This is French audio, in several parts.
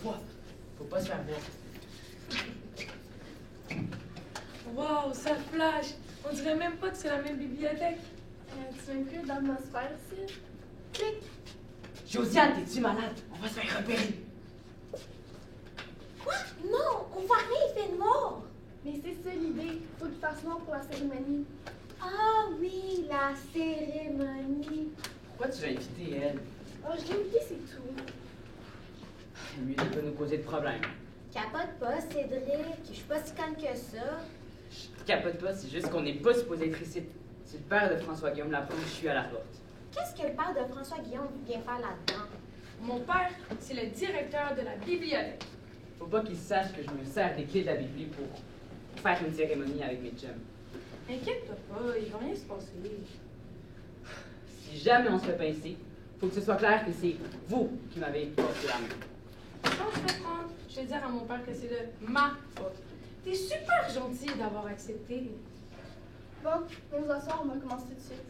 Faut pas se faire voir. Wow, ça flash! On dirait même pas que c'est la même bibliothèque. Tu m'aimes plus d'atmosphère ici? Clic! Josiane, t'es-tu malade? On va se faire repérer. Quoi? Non, on voit rien, il fait noir. Mais c'est ça l'idée. Faut qu'il fasse noir pour la cérémonie. Ah oui, la cérémonie. Pourquoi tu l'as invitée, elle? Oh, je l'ai oublié, c'est tout. C'est mieux de pas nous causer de problème. Capote pas, Cédric. Je suis pas si conne que ça. Je capote pas, c'est juste qu'on n'est pas supposé être ici. C'est le père de François-Guillaume Laplante, je suis à la porte. Qu'est-ce que le père de François-Guillaume vient faire là-dedans? Mon père, c'est le directeur de la bibliothèque. Faut pas qu'il sache que je me sers des clés de la Bibli pour faire une cérémonie avec mes chums. Inquiète-toi pas, il va rien se passer. Si jamais on se fait pincer, faut que ce soit clair que c'est vous qui m'avez passé la main. Quand je vais prendre, je vais dire à mon père que c'est de ma faute. T'es super gentil d'avoir accepté. Bon, venez vous asseoir, on va commencer tout de suite.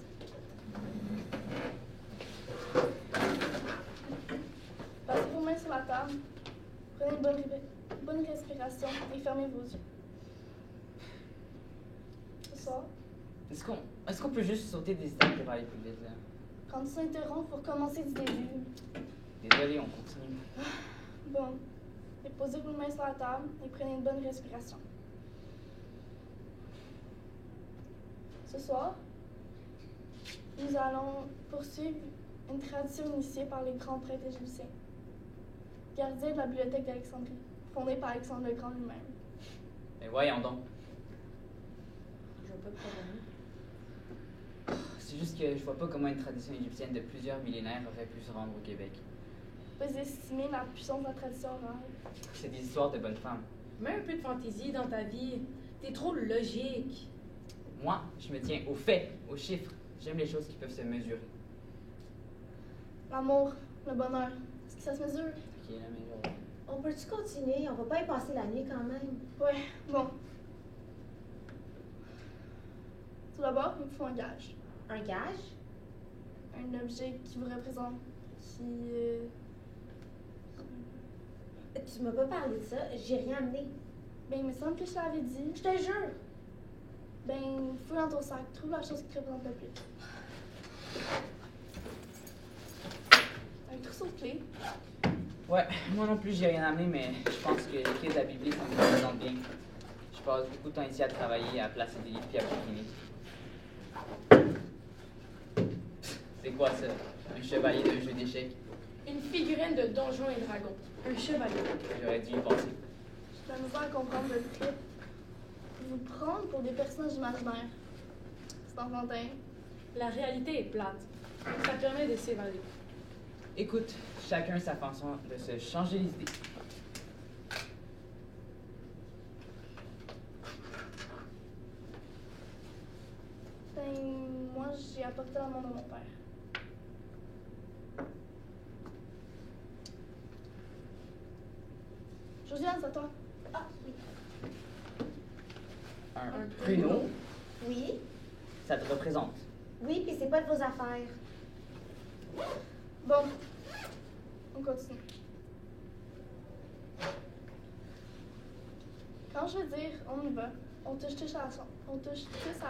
Passez vos mains sur la table. Prenez une bonne respiration et fermez vos yeux. Ce soir, Est-ce qu'on peut juste sauter des étapes pour aller plus vite, là? quand tu s'interrompt, il faut recommencer du début. Désolé, on continue. Bon, et posez vos mains sur la table et prenez une bonne respiration. Ce soir, nous allons poursuivre une tradition initiée par les grands prêtres égyptiens, gardiens de la bibliothèque d'Alexandrie, fondée par Alexandre le Grand lui-même. Mais voyons donc. Je vais pas te pardonner. C'est juste que je vois pas comment une tradition égyptienne de plusieurs millénaires aurait pu se rendre au Québec. Vous estimez la puissance de la tradition orale. C'est des histoires de bonnes femmes. Mets un peu de fantaisie dans ta vie. T'es trop logique. Moi, je me tiens aux faits, aux chiffres. J'aime les choses qui peuvent se mesurer. L'amour, le bonheur, est-ce que ça se mesure? Ok, là, mais On peut-tu continuer? On va pas y passer la nuit quand même. Ouais, bon. Tout d'abord, il vous faut un gage. Un gage? Un objet qui vous représente, qui... Tu m'as pas parlé de ça. J'ai rien amené. Ben, il me semble que je l'avais dit. Je te jure. Ben, fouille dans ton sac. Trouve la chose qui te représente le plus. Un trousseau de clés. Ouais, moi non plus, j'ai rien amené, mais je pense que les clés de la Bibli, ça me représente bien. Je passe beaucoup de temps ici à travailler, à placer des livres puis à peaufiner. C'est quoi ça? Un chevalier d'un jeu d'échecs? Une figurine de Donjons et Dragons. Un chevalier. J'aurais dû y penser. J'ai la misère à comprendre le trip. Vous prendre pour des personnages imaginaires. C'est enfantin. La réalité est plate. Ça permet de s'évader. Écoute, chacun sa façon de se changer les idées. Ben, moi, j'ai apporté la main de mon père. Josiane, c'est à toi. Ah, oui. Un pruneau, Oui? ça te représente. Oui, puis c'est pas de vos affaires. Bon, on continue. Quand je veux dire on y va, on touche tous à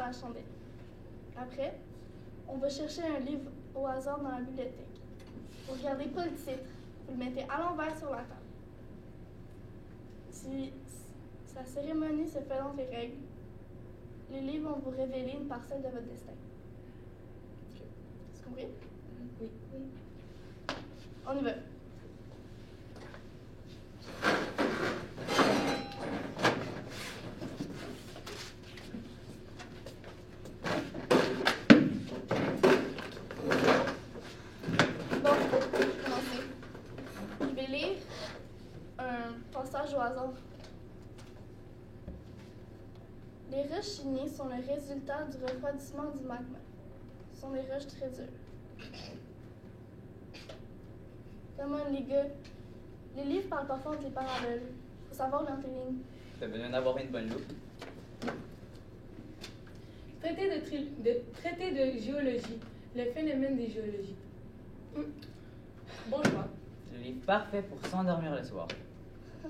la chandelle. Après, on va chercher un livre au hasard dans la bibliothèque. Vous ne regardez pas le titre, vous le mettez à l'envers sur la table. Si la cérémonie se fait dans les règles, les livres vont vous révéler une parcelle de votre destin. Est-ce compris? Oui. On y va. Bon, je vais commencer. Je vais lire un passage au hasard. Les roches ignées sont le résultat du refroidissement du magma. Ce sont des roches très dures. Come on, les gars. Les livres parlent parfois entre les paraboles. Faut savoir lire entre les lignes. T'as besoin d'avoir une bonne loupe. Traité de géologie. Le phénomène des géologies. Bon choix. C'est le livre parfait pour s'endormir le soir.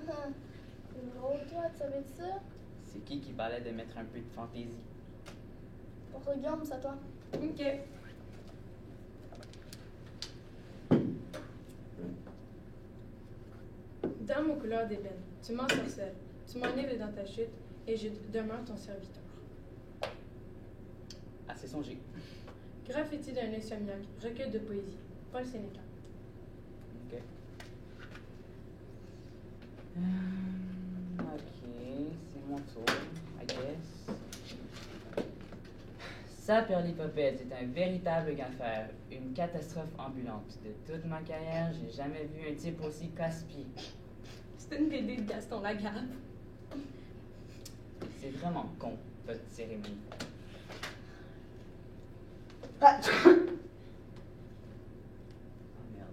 C'est drôle, toi, tu savais de ça? C'est qui parlait de mettre un peu de fantaisie? Pour toi, Guillaume, c'est à toi. OK. Dame aux couleurs d'ébène, tu m'ensorcelles, tu m'enlèves dans ta chute, et je demeure ton serviteur. Assez songé. Graffiti d'un insomniaque, recueil de poésie, Paul Sénécal. Ok. Ok, c'est mon tour, I guess. Ça, Perlipopette, c'est un véritable gaffaire, une catastrophe ambulante. De toute ma carrière, j'ai jamais vu un type aussi casse-pied. C'est une BD de Gaston Lagaffe. C'est vraiment con, votre cérémonie. Oh merde.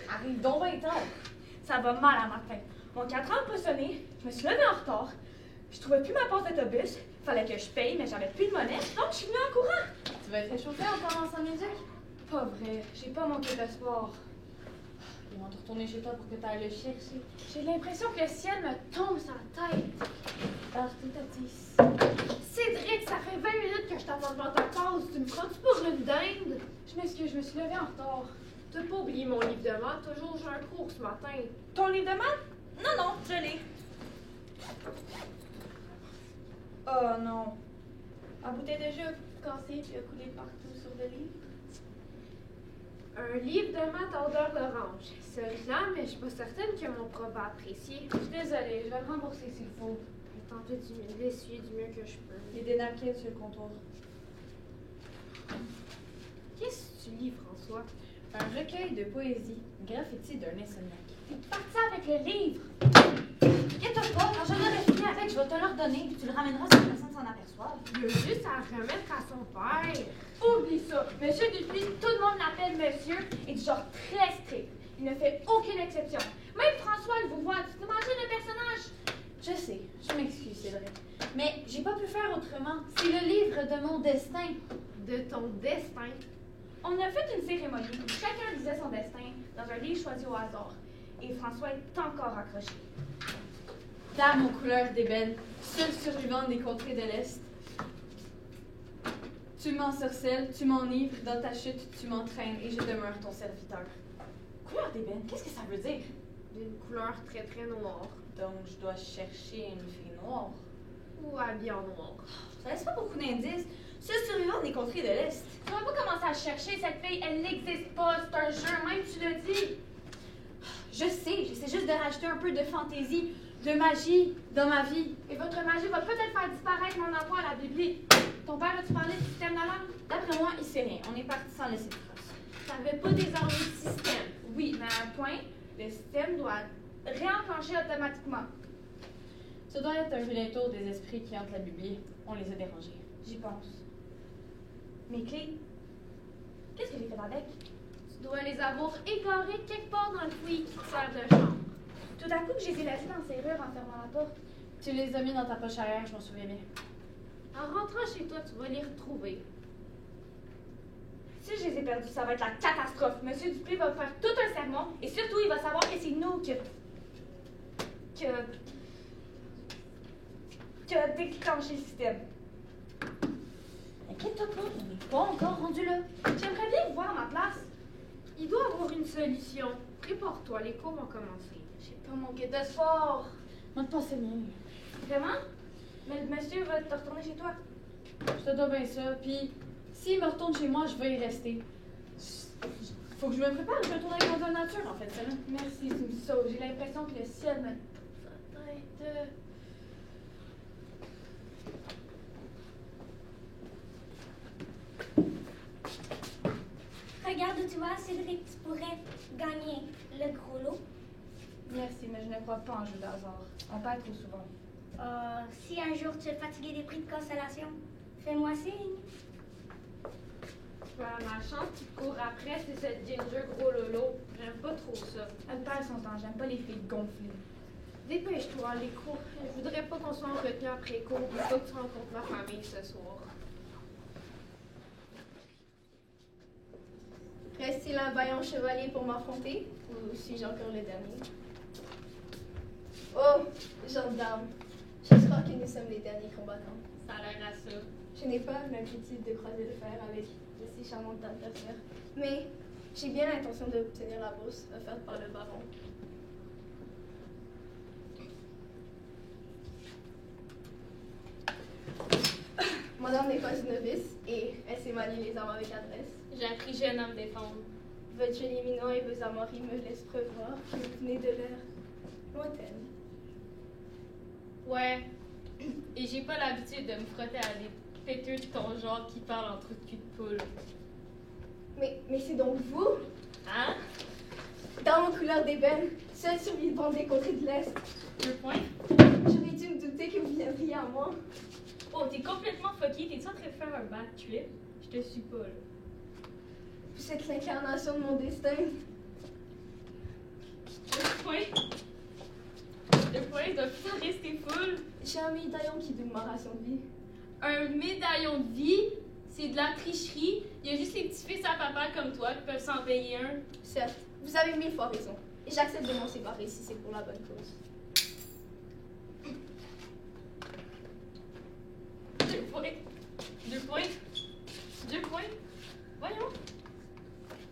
Arrive donc 20 ans. Ça va mal à ma tête. Mon 4 ans n'a pas sonné. Je me suis levée en retard. Je trouvais plus ma passe d'autobus. Fallait que je paye, mais j'avais plus de monnaie. Donc, je suis venue en courant. Tu vas être réchauffé en commençant musique? Pas vrai. J'ai pas manqué d'espoir. Ils vont te retourner chez toi pour que tu ailles le chercher. J'ai l'impression que le ciel me tombe sur la tête. Alors, tu t'attise. Cédric, ça fait 20 minutes que je t'attends devant ta case. Tu me prends-tu pour une dinde? Je m'excuse, je me suis levée en retard. T'as pas oublié mon livre de maths? Toujours, j'ai un cours ce matin. Ton livre de maths? Non, je l'ai. Oh non. La bouteille de jus a cassé puis a coulé partout sur le livre. Un livre de maths à odeur d'orange. Celui-là, mais je suis pas certaine que mon prof va apprécier. Je suis désolée, je vais le rembourser s'il faut. Je vais tenter de l'essuyer du mieux que je peux. Il y a des napkins sur le comptoir. Qu'est-ce que tu lis, François? Un recueil de poésie, graffiti d'un insomniaque. T'es parti avec le livre. Inquiète-toi pas, quand j'en aurai fini avec, je vais te le redonner. Tu le ramèneras sans que personne s'en aperçoive. Il a juste à remettre à son père. Oublie ça. Monsieur Dupuis, tout le monde l'appelle monsieur, est du genre très strict. Il ne fait aucune exception. Même François, il vous voit. Tu t'imagines le personnage? Je sais, je m'excuse, c'est vrai. Mais j'ai pas pu faire autrement. C'est le livre de mon destin. De ton destin. On a fait une cérémonie où chacun disait son destin dans un livre choisi au hasard. Et François est encore accroché. Dame aux couleurs d'ébène, seule survivante des contrées de l'Est. Tu m'ensorcelles, tu m'enivres, dans ta chute, tu m'entraînes et je demeure ton serviteur. Couleur d'ébène, qu'est-ce que ça veut dire? D'une couleur très très noire. Donc, je dois chercher une fille noire. Ou habillée en noir. Ça laisse pas beaucoup d'indices. Seule survivante des contrées de l'Est. Tu vas pas commencer à chercher cette fille, elle n'existe pas, c'est un jeu, même tu le dis. Je sais, j'essaie juste de rajouter un peu de fantaisie, de magie dans ma vie. Et votre magie va peut-être faire disparaître mon emploi à la Bibli. Ton père, as-tu parlé du système de langue? D'après moi, il sait rien. On est parti sans laisser de traces. T'avais pas désormais de système. Oui, mais à un point, le système doit réenclencher automatiquement. Ce doit être un vilain tour des esprits qui hantent la Bibli. On les a dérangés. J'y pense. Mes clés, qu'est-ce que j'ai fait avec? Tu dois les avoir égarées quelque part dans le fouillis qui te sert de chambre. Tout à coup, je les ai laissées dans la serrure en fermant la porte. Tu les as mis dans ta poche arrière, je m'en souviens bien. En rentrant chez toi, tu vas les retrouver. Si je les ai perdus, ça va être la catastrophe. Monsieur Dupuis va faire tout un sermon et surtout, il va savoir que c'est nous qui a déclenché le système. Inquiète-toi pas, on n'est pas encore rendu là. J'aimerais bien vous voir à ma place. Il doit avoir une solution. Prépare-toi, les cours vont commencer. J'ai pas manqué d'espoir. Moi, de penser bien. Vraiment? Mais le monsieur va te retourner chez toi. Je te dois bien ça. Puis, s'il me retourne chez moi, je vais y rester. Faut que je me prépare, je retourne avec mon nature, en fait, ça là. Merci, tu me sauves. J'ai l'impression que le ciel me... Peut-être... Regarde où tu vas, Cédric, tu pourrais gagner le gros lot. Merci, mais je ne crois pas en jeu d'hasard. On perd trop souvent. Si un jour tu es fatigué des prix de consolation, fais-moi signe. Tu as ma chance qui te court après, c'est cette ginger gros lolo. j'aime pas trop ça. Elle perd son temps, j'aime pas les filles gonflées. Dépêche-toi, les cours. Je voudrais pas qu'on soit en retenue après cours. Je veux pas que tu rencontres ma famille ce soir. Reste-t-il un vaillant chevalier pour m'affronter? Ou suis-je encore le dernier? Oh, gendarme. Je crois que nous sommes les derniers combattants. Ça a l'air à ça. Je n'ai pas l'habitude de croiser le fer avec de si charmantes adversaires. Mais j'ai bien l'intention d'obtenir la bourse offerte par le baron. Madame n'est pas une novice et elle sait manier les armes avec adresse. J'ai appris jeune à me défendre. Votre joli mignon et vos amories me laissent prévoir que vous venez de l'air lointaine. Ouais. Et j'ai pas l'habitude de me frotter à des péteux de ton genre qui parlent en trou de cul de poule. Mais c'est donc vous, Hein? dans vos couleurs d'ébène, seul survivant des contrées de l'Est. 2 points. J'aurais dû me douter que vous viendriez à moi. Oh, t'es complètement fucké. T'es-tu en train de faire un bad trip? Je te suis pas, là. Vous êtes l'incarnation de mon destin. 2 points. 2 points, il doit putain rester full. J'ai un médaillon qui double ma ration de vie. Un médaillon de vie, c'est de la tricherie. Il y a juste les petits fils à papa comme toi qui peuvent s'en payer un. Certes, vous avez 1000 fois raison. Et j'accepte de m'en séparer si c'est pour la bonne cause. 2 points. 2 points. 2 points. Voyons.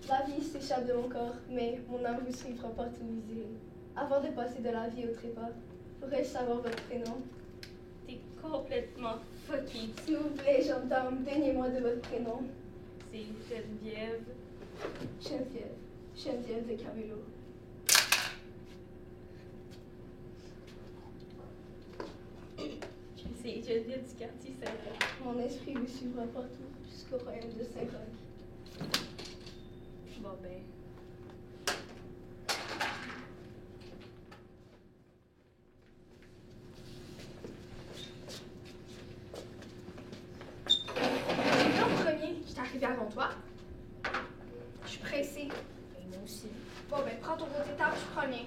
La vie s'échappe de mon corps, mais mon âme vous suivra partout où vous irez. Avant de passer de la vie au trépas, pourrais-je savoir votre prénom? T'es complètement fucké. S'il vous plaît, gendarme, baignez-moi de votre prénom. C'est Geneviève. Geneviève de Camelot. C'est Geneviève du quartier Saint-Roch. Mon esprit vous suivra partout, jusqu'au royaume de Saint-Roch. Bon ben. J'étais en premier, j'étais arrivée avant toi. Je suis pressée. Et moi aussi. Bon, ben, prends ton côté table, je prends le mien.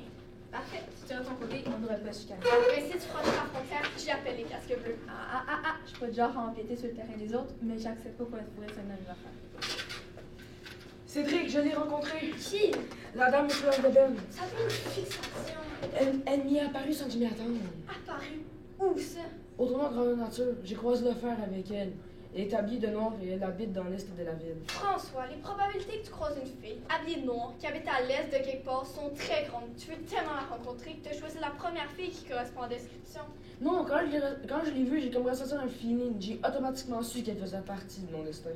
Parfait. Si tu es de ton côté, on devrait pas se chicaner. Mais si tu franchis la frontière, j'appelle les casques bleus. Je suis pas du genre à empiéter sur le terrain des autres, mais j'accepte pas qu'on pourrait se même affaire. Cédric, je l'ai rencontré. Qui? La dame aux couleurs de Ben. Ça fait une fixation. Elle m'y est apparue sans que je m'y attende. Apparu. Où ça? Autrement grandeur nature, j'ai croisé le fer avec elle. Elle est habillée de noir et elle habite dans l'est de la ville. François, les probabilités que tu croises une fille habillée de noir qui habite à l'est de quelque part sont très grandes. Tu veux tellement la rencontrer que tu as choisi la première fille qui correspond à la description. Non, quand je l'ai vue, j'ai comme ressenti un feeling. J'ai automatiquement su qu'elle faisait partie de mon destin.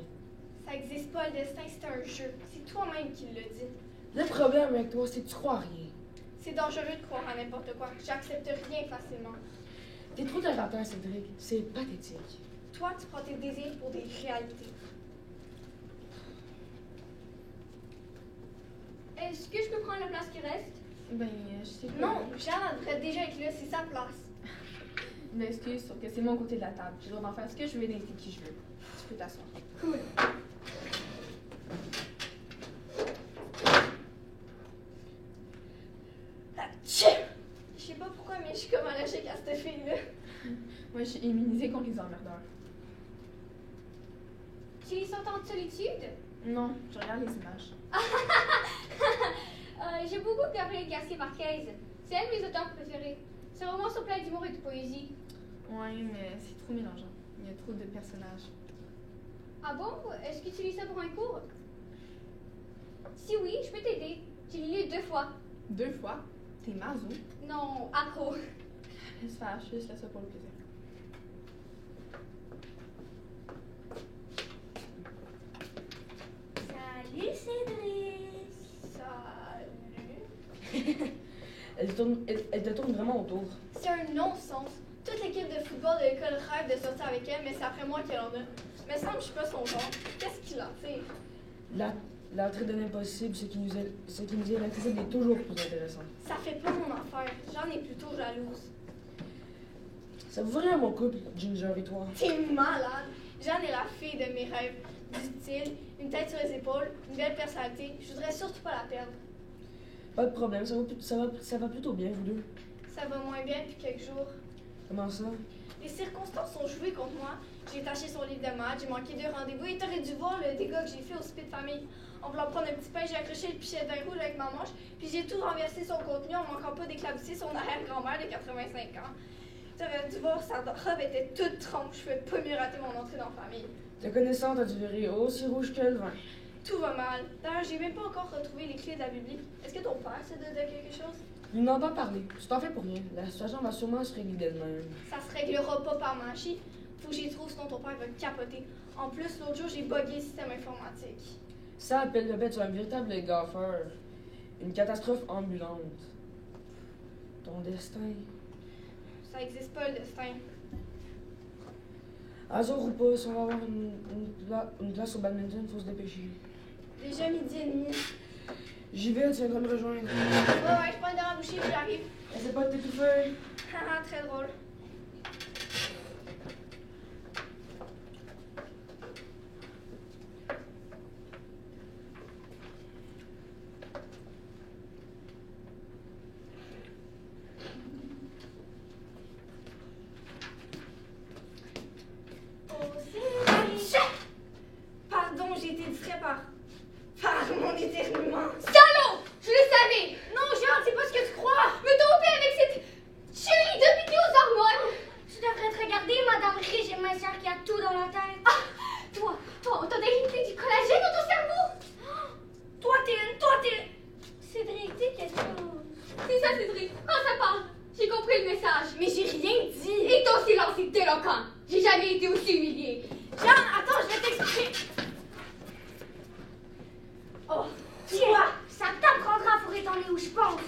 Ça n'existe pas, le destin, c'est un jeu. C'est toi-même qui le dis. Le problème avec toi, c'est que tu crois à rien. C'est dangereux de croire à n'importe quoi. J'accepte rien facilement. T'es trop terre à terre, Cédric. C'est pathétique. Toi, tu prends tes désirs pour des réalités. Est-ce que je peux prendre la place qui reste? Ben, je sais pas. Non, Jeanne devrait déjà être là, c'est sa place. Je m'excuse, sauf que c'est mon côté de la table. J'ai le droit d'en faire ce que je veux et d'inviter qui je veux. Tu peux t'asseoir. Cool. Je sais pas pourquoi, mais je suis comme allergique à cette fille-là. Moi, je suis immunisée contre les emmerdeurs. Tu lis son temps de solitude? Non, je regarde les images. J'ai beaucoup de Gabriel Garcia Marquez. C'est un de mes auteurs préférés. Ses romans sont pleins d'humour et de poésie. Ouais, mais c'est trop mélangeant. Il y a trop de personnages. Ah bon? Est-ce que tu lis ça pour un cours? Si oui, je peux t'aider. J'ai lu 2 fois. 2 fois? T'es maso? Non, accro. Laisse faire, je laisse ça pour le plaisir. Salut Cédric! Salut. Elle te tourne vraiment autour. C'est un non-sens. Toute l'équipe de football de l'école rêve de sortir avec elle, mais c'est après moi qu'elle en a. Mais semble que je suis pas son genre. Qu'est-ce qu'il a fait? L'entrée de l'impossible, ce qui nous est inaccessible est toujours plus intéressant. Ça fait pas mon affaire. J'en ai plutôt jalouse. Ça vous ferait un bon couple, Ginger et toi? T'es malade. Jeanne est la fille de mes rêves. Du style, une tête sur les épaules, une belle personnalité. Je voudrais surtout pas la perdre. Pas de problème, ça va plutôt bien, vous deux. Ça va moins bien depuis quelques jours. Comment ça? Les circonstances ont joué contre moi. J'ai taché son livre de maths, j'ai manqué 2 rendez-vous et t'aurais dû voir le dégât que j'ai fait au souper de famille. En voulant prendre un petit pain, j'ai accroché le pichet d'un rouge avec ma manche, puis j'ai tout renversé son contenu en manquant pas d'éclabousser son arrière-grand-mère de 85 ans. T'aurais dû voir, sa robe était toute trempe, je pouvais pas mieux rater mon entrée dans la famille. Ta connaissance a dû virer aussi rouge que le vin. Tout va mal. D'ailleurs, j'ai même pas encore retrouvé les clés de la Bibli. Est-ce que ton père sait de quelque chose? Il n'en a pas parlé. Tu t'en fais pour rien. La situation va sûrement se régler d'elle-même. Ça se réglera pas par magie. Faut que j'y trouve, sinon ton père va capoter. En plus, l'autre jour, j'ai bugué le système informatique. Ça appelle le bête sur un véritable gaffeur. Une catastrophe ambulante. Ton destin. Ça existe pas, le destin. Azor ou pas, si on va avoir une place au badminton, faut se dépêcher. Déjà 12h30. J'y vais, tu viendras me rejoindre. Ouais, je prends une dernière bouchée puis j'arrive. Essaie pas de t'étouffer. Haha, très drôle. Pardon, j'ai été distrait par mon éternuement. Salaud! Je le savais! Non, Jean, c'est pas ce que tu crois. Me tromper avec cette chérie de piquer aux hormones! Tu devrais te regarder, Madame Riche et minceur qui a tout dans la tête. Ah! Toi, t'as développé du collagène dans ton cerveau! Toi, t'es une. Cédric, dis quelque chose. C'est ça, Cédric. Quand ça parle, j'ai compris le message. Mais j'ai rien dit. Et ton silence est éloquent. J'ai jamais été aussi humiliée. Jean, attends, je vais t'expliquer. Oh, Tiens, ça t'apprendra pour étendre où je pense.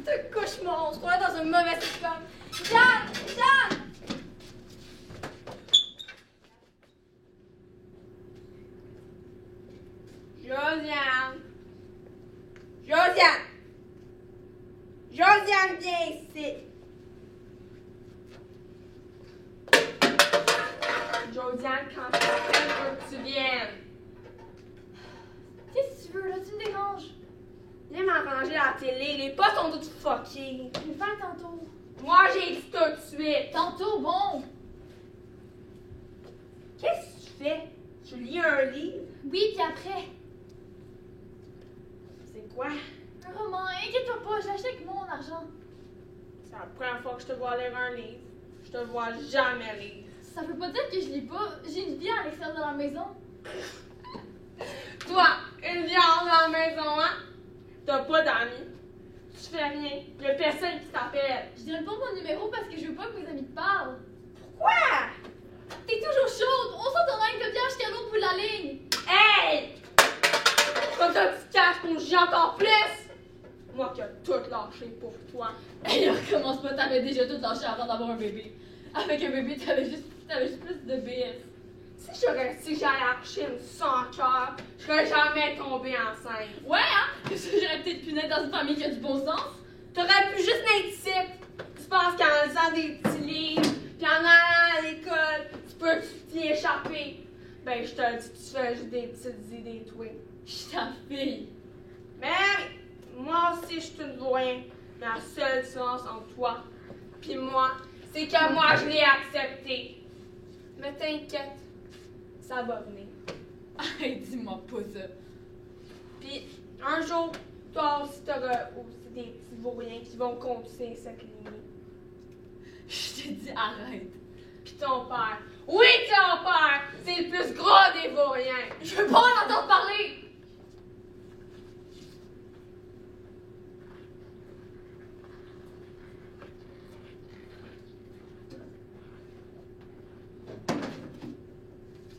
c'est un cauchemar. On se croit dans un mauvais sitcom. Jean! Josiane, viens ici. Josiane, quand tu viennes. Qu'est-ce que tu veux, là? Tu me déranges. Viens m'arranger la télé, les postes sont tous fuckés. Je vais le faire tantôt. Moi, j'ai dit tout de suite. Tantôt, bon. Qu'est-ce que tu fais? Tu lis un livre? Oui, puis après. C'est quoi? Un roman, inquiète-toi pas, je l'achète avec mon argent. C'est la première fois que je te vois lire un livre. Je te vois jamais lire. Ça veut pas dire que je lis pas. J'ai une vie à l'extérieur de la maison. Toi, une viande dans la maison, hein? T'as pas d'amis. Tu fais rien. Y'a personne qui t'appelle. Je donne pas mon numéro parce que je veux pas que mes amis te parlent. Pourquoi? T'es toujours chaude. On s'entend avec le bien jusqu'à l'autre bout de la ligne. Hey! Comme ça, tu caches qu'on gît encore plus! Moi qui ai tout lâché pour toi. Hey, recommence pas, t'avais déjà tout lâché avant d'avoir un bébé. Avec un bébé, t'avais juste plus de BS. Si j'allais à la Chine sans cœur, je serais jamais tombée enceinte. Ouais, hein? J'aurais peut-être pu naître dans une famille qui a du bon sens. T'aurais pu juste naître ici. Tu penses qu'en lisant des petits livres, puis en allant à l'école, tu peux t'y échapper. Ben, je te dis, tu fais juste des petites idées, toi. Je suis ta fille. Mais moi aussi, je suis une voyante. Mais la seule différence entre toi puis moi, c'est que moi, je l'ai accepté. Mais t'inquiète, ça va venir. Hey, dis-moi pas ça. Puis un jour, toi aussi, t'auras aussi des petits vauriens qui vont continuer cette lignée. Je t'ai dit arrête. Puis ton père. Oui, ton père! C'est le plus gros des vauriens. Je veux pas en entendre parler!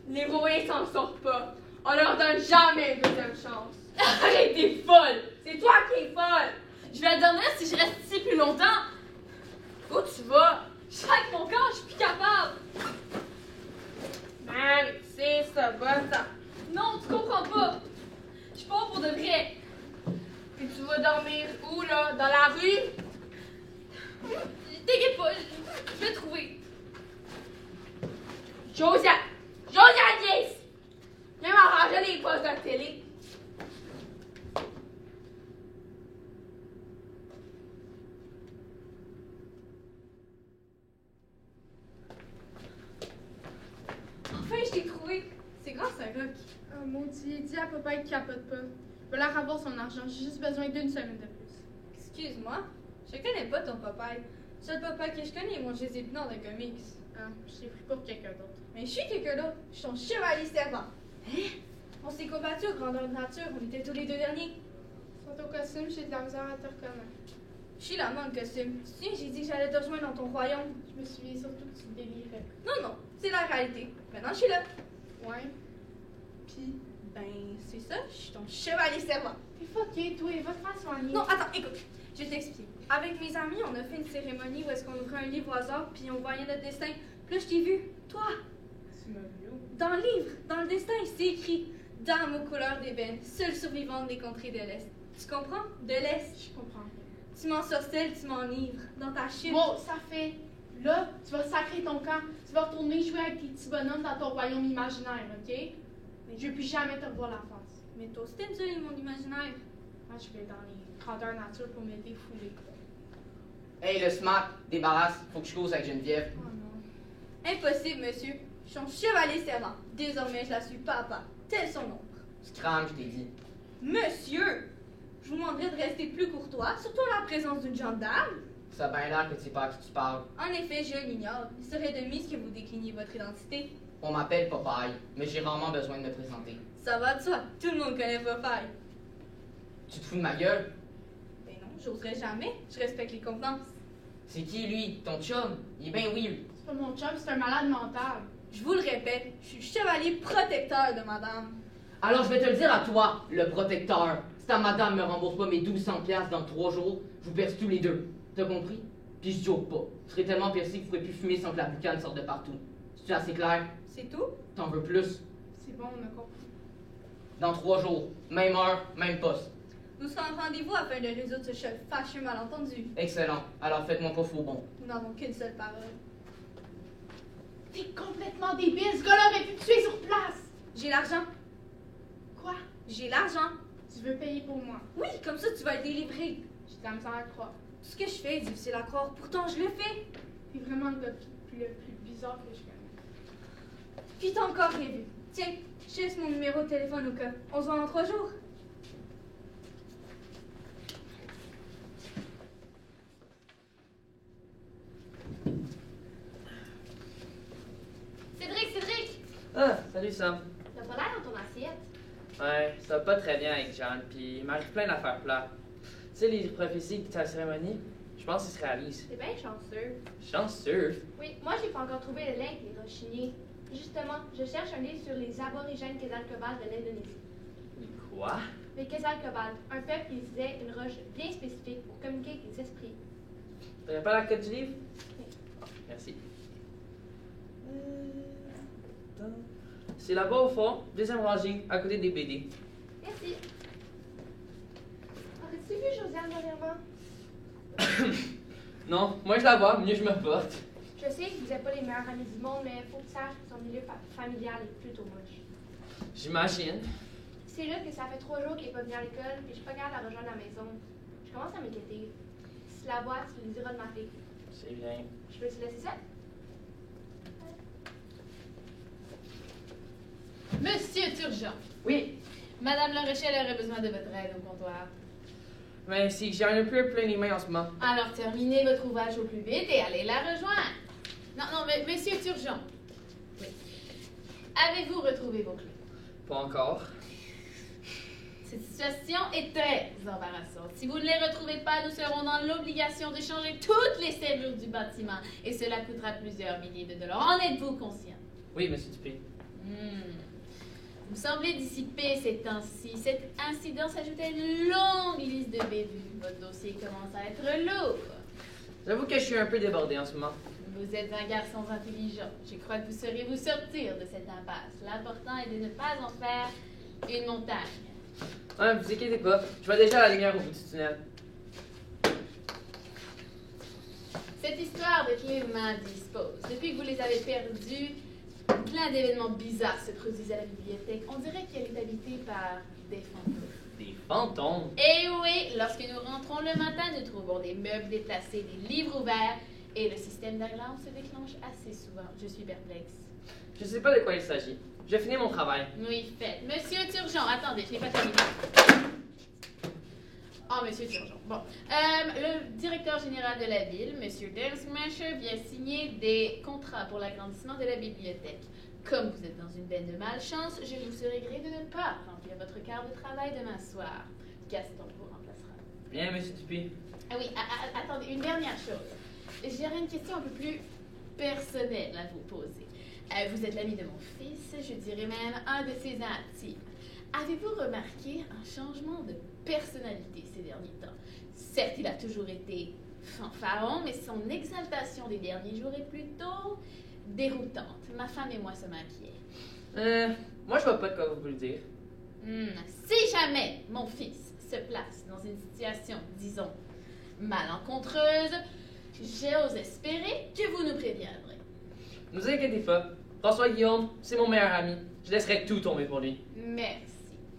Les vauriens s'en sortent pas. On leur donne jamais une deuxième chance. Arrête, t'es folle! C'est toi qui es folle! Je vais la dormir si je reste ici plus longtemps. Où tu vas? Je traque mon corps, je suis plus capable. Man, c'est ça, va ça. Non, tu comprends pas. Je pars pour de vrai. Puis tu vas dormir où, là? Dans la rue? T'inquiète pas, je vais trouver. Josiane, viens ici! Viens m'arranger les postes de télé. dis à papa qu'il capote pas. Il va leur avoir son argent, j'ai juste besoin d'une semaine de plus. Excuse-moi, je connais pas ton papa. Le seul papa que je connais, moi, je les ai vus dans des comics. Ah, je l'ai pris pour quelqu'un d'autre. Mais je suis quelqu'un d'autre, je suis ton chevalier servant. Hein? On s'est combattus au grandeur de nature, on était tous les deux derniers. Sans ton costume, j'ai de la misère à te reconnaître. Je suis la manque de costume. Tu sais, j'ai dit que j'allais te rejoindre dans ton royaume. Je me souviens surtout que tu délirais. Non, c'est la réalité. Maintenant, je suis là. Ouais. Puis, c'est ça, je suis ton chevalier servant. T'es fucké, toi, va te faire soigner. Non, attends, écoute, je vais t'expliquer. Avec mes amis, on a fait une cérémonie où est-ce qu'on ouvrait un livre au hasard, puis on voyait notre destin. Puis là, je t'ai vu, toi. Tu m'as vu où? Dans le livre, dans le destin, c'est écrit Dame aux couleurs d'ébène, seule survivante des contrées de l'Est. Tu comprends? De l'Est. Je comprends. Tu m'ensorcelles, tu m'enivres. Dans ta chute. Bon, ça fait. Là, tu vas sacrer ton camp. Tu vas retourner jouer avec tes petits bonhommes dans ton royaume imaginaire, ok? Mais je veux plus jamais te revoir la face. Mais toi aussi, t'aimes ça, les mondes imaginaires. Moi, je vais dans les grandeurs nature pour me défouler. Hey, le smart, débarrasse, faut que je cause avec Geneviève. Oh non. Impossible, monsieur. Je suis son chevalier servant. Désormais, je la suis papa. Tel son ombre. Tu crames, je t'ai dit. Monsieur! Je vous demanderais de rester plus courtois, surtout en la présence d'une gendarme. Ça a bien l'air que tu sais pas à qui tu parles. En effet, je l'ignore. Il serait de mise que vous décliniez votre identité. On m'appelle Popeye, mais j'ai rarement besoin de me présenter. Ça va de soi. Tout le monde connaît Popeye. Tu te fous de ma gueule? Ben non, j'oserais jamais. Je respecte les convenances. C'est qui, lui? Ton chum? Il est bien weird. C'est pas mon chum, c'est un malade mental. Je vous le répète, je suis chevalier protecteur de madame. Alors je vais te le dire à toi, le protecteur. Si ta madame me rembourse pas mes 1200$ dans 3 jours, je vous perce tous les deux. T'as compris? Puis je joke pas. Je serai tellement percé que vous pourrez plus fumer sans que la boucane sorte de partout. C'est assez clair? C'est tout? T'en veux plus? C'est bon, on a compris. Dans 3 jours. Même heure, même poste. Nous serons en rendez-vous afin de résoudre ce fâcheux malentendu. Excellent. Alors faites-moi pas faux bon. Nous n'avons qu'une seule parole. T'es complètement débile, ce gars-là aurait pu te tuer sur place! J'ai l'argent. Quoi? J'ai l'argent. Tu veux payer pour moi? Oui, comme ça tu vas être délivré. J'ai de la misère à croire. Tout ce que je fais est difficile à croire, pourtant je le fais. T'es vraiment le gars le plus bizarre que je connais. Puis t'as encore rien vu. Tiens, je te laisse mon numéro de téléphone au cas. On se voit dans 3 jours. Cédric! Ah, salut Sam. T'as pas l'air dans ton assiette. Ouais, ça va pas très bien avec Jeanne, puis il m'arrive plein d'affaires plates. Tu sais, les prophéties de ta cérémonie, je pense qu'ils se réalisent. T'es bien chanceux. Chanceux. Oui, moi j'ai pas encore trouvé le lien avec les rochiniers. Justement, je cherche un livre sur les aborigènes Quetzalcoatl de l'Indonésie. Quoi? Les Quetzalcoatl, un peuple qui utilisait une roche bien spécifique pour communiquer avec les esprits. T'aurais pas la code du livre? Ah, merci. C'est là-bas au fond, deuxième rangée, à côté des BD. Merci. Aurais-tu vu Josiane dernièrement? Non, moi je la vois, mieux je me porte. Je sais que vous n'êtes pas les meilleurs amis du monde, mais il faut que tu saches que son milieu familial est plutôt moche. J'imagine. C'est là que ça fait 3 jours qu'il n'est pas venu à l'école, et je suis pas capable de la rejoindre à la maison. Je commence à m'inquiéter. Si tu la vois, tu lui diras de m'appeler. C'est bien. Je peux te laisser ça? Monsieur Turgeon, Oui, Madame La Rochelle aurait besoin de votre aide au comptoir. Mais c'est que j'ai un peu plein les mains en ce moment. Alors terminez votre ouvrage au plus vite et allez la rejoindre. Non, mais Monsieur Turgeon. Oui. Avez-vous retrouvé vos clés? Pas encore. Cette situation est très embarrassante. Si vous ne les retrouvez pas, nous serons dans l'obligation de changer toutes les serrures du bâtiment. Et cela coûtera plusieurs milliers de dollars. En êtes-vous conscient? Oui, monsieur Dupé. Vous semblez dissipé ces temps-ci. Cet incident s'ajoute à une longue liste de bévues. Votre dossier commence à être lourd. J'avoue que je suis un peu débordé en ce moment. Vous êtes un garçon intelligent. Je crois que vous sauriez vous sortir de cette impasse. L'important est de ne pas en faire une montagne. Ouais, vous inquiétez pas, je vois déjà la lumière au bout du tunnel. Cette histoire de clés m'indispose. Depuis que vous les avez perdues, plein d'événements bizarres se produisent à la bibliothèque. On dirait qu'elle est habitée par des fantômes. Des fantômes? Et oui, lorsque nous rentrons le matin, nous trouvons des meubles déplacés, des livres ouverts, et le système d'alarme se déclenche assez souvent. Je suis perplexe. Je sais pas de quoi il s'agit. J'ai fini mon travail. Oui, faites. Monsieur Turgeon, attendez, je n'ai pas terminé. Oh, Monsieur Turgeon. Bon. Le directeur général de la ville, Monsieur Densmasher, vient signer des contrats pour l'agrandissement de la bibliothèque. Comme vous êtes dans une veine de malchance, je vous serai gré de ne pas remplir votre quart de travail demain soir. Gaston vous remplacera. Bien, Monsieur Dupuis. Ah oui, attendez, une dernière chose. J'aurais une question un peu plus personnelle à vous poser. Vous êtes l'ami de mon fils, je dirais même un de ses intimes. Avez-vous remarqué un changement de personnalité ces derniers temps? Certes, il a toujours été fanfaron, mais son exaltation des derniers jours est plutôt déroutante. Ma femme et moi sommes inquiets. Moi je vois pas de quoi vous voulez dire. Si jamais mon fils se place dans une situation, disons, malencontreuse, j'ose espérer que vous nous préviendrez. Ne vous inquiétez pas. François Guillaume, c'est mon meilleur ami. Je laisserai tout tomber pour lui. Merci.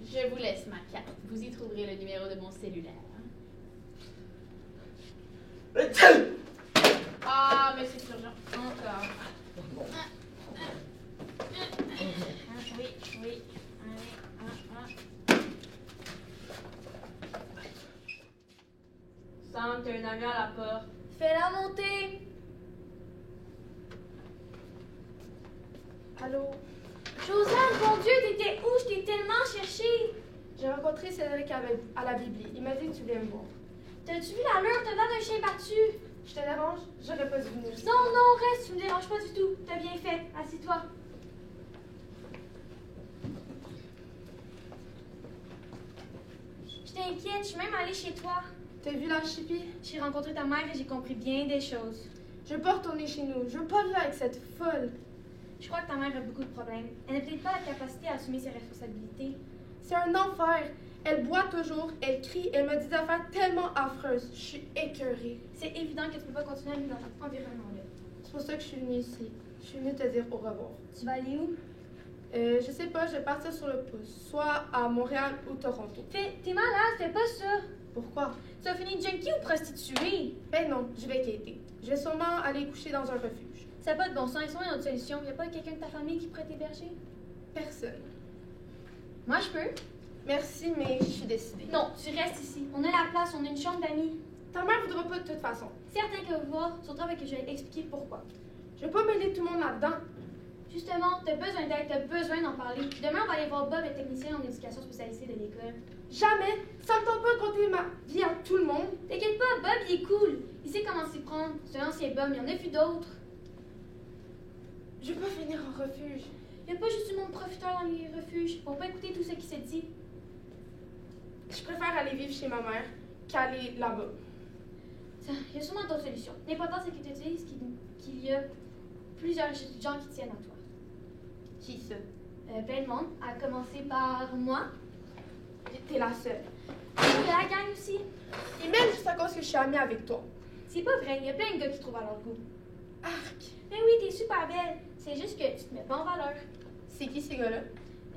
Je vous laisse ma carte. Vous y trouverez le numéro de mon cellulaire. Ah, monsieur Turgeon, encore. Oui. Sam, t'as une amie à la porte. Fais-la monter! Allô? Josiane, mon Dieu, t'étais où? Je t'ai tellement cherché. J'ai rencontré Cédric à la Bibli. Il m'a dit que tu voulais me voir. T'as-tu vu l'allure? T'as l'air d'un chien battu. Je te dérange? J'aurais pas dû venir. Non, reste, tu me déranges pas du tout. T'as bien fait. Assis-toi. Je t'inquiète, je suis même allée chez toi. T'as vu l'archipel? J'ai rencontré ta mère et j'ai compris bien des choses. Je veux pas retourner chez nous. Je veux pas vivre avec cette folle. Je crois que ta mère a beaucoup de problèmes. Elle n'a peut-être pas la capacité à assumer ses responsabilités. C'est un enfer. Elle boit toujours, elle crie, elle me dit des affaires tellement affreuses. Je suis écœurée. C'est évident que tu peux pas continuer à vivre dans cet environnement-là. C'est pour ça que je suis venue ici. Je suis venue te dire au revoir. Tu vas aller où? Je sais pas, je vais partir sur le pouce. Soit à Montréal ou Toronto. T'es malade, fais pas ça. Pourquoi? Tu vas finir junkie ou prostituée? Ben non, je vais quitter. Je vais sûrement aller coucher dans un refuge. Ça n'a pas de bon sens, ils sont une autre solution. Y a pas quelqu'un de ta famille qui pourrait t'héberger? Personne. Moi, je peux. Merci, mais je suis décidée. Non, tu restes ici. On a la place, on a une chambre d'amis. Ta mère voudra pas de toute façon. Certains qu'elle va voir, surtout avec que je vais expliquer pourquoi. Je vais pas mêler tout le monde là-dedans. Justement, t'as besoin d'aide, t'as besoin d'en parler. Demain, on va aller voir Bob, le technicien en éducation spécialisée de l'école. Jamais! Ça me tente pas de conter ma vie à tout le monde. T'inquiète pas, Bob, il est cool. Il sait comment s'y prendre. C'est un ancien Bob, il y en a vu d'autres. Je veux pas finir en refuge. Il n'y a pas juste du monde profiteur dans les refuges. Faut pas écouter tout ce qui se dit. Je préfère aller vivre chez ma mère qu'aller là-bas. Il y a sûrement d'autres solutions. L'important, c'est qu'ils te disent qu'il y a plusieurs gens qui tiennent à toi. Qui ça? Plein de monde, à commencer par moi. T'es la seule. Il y a la gang aussi. Et même juste à cause que je suis amie avec toi. C'est pas vrai, il y a plein de gars qui trouvent à leur goût. Arc! Mais oui, t'es super belle. C'est juste que tu te mets pas en valeur. C'est qui ces gars-là?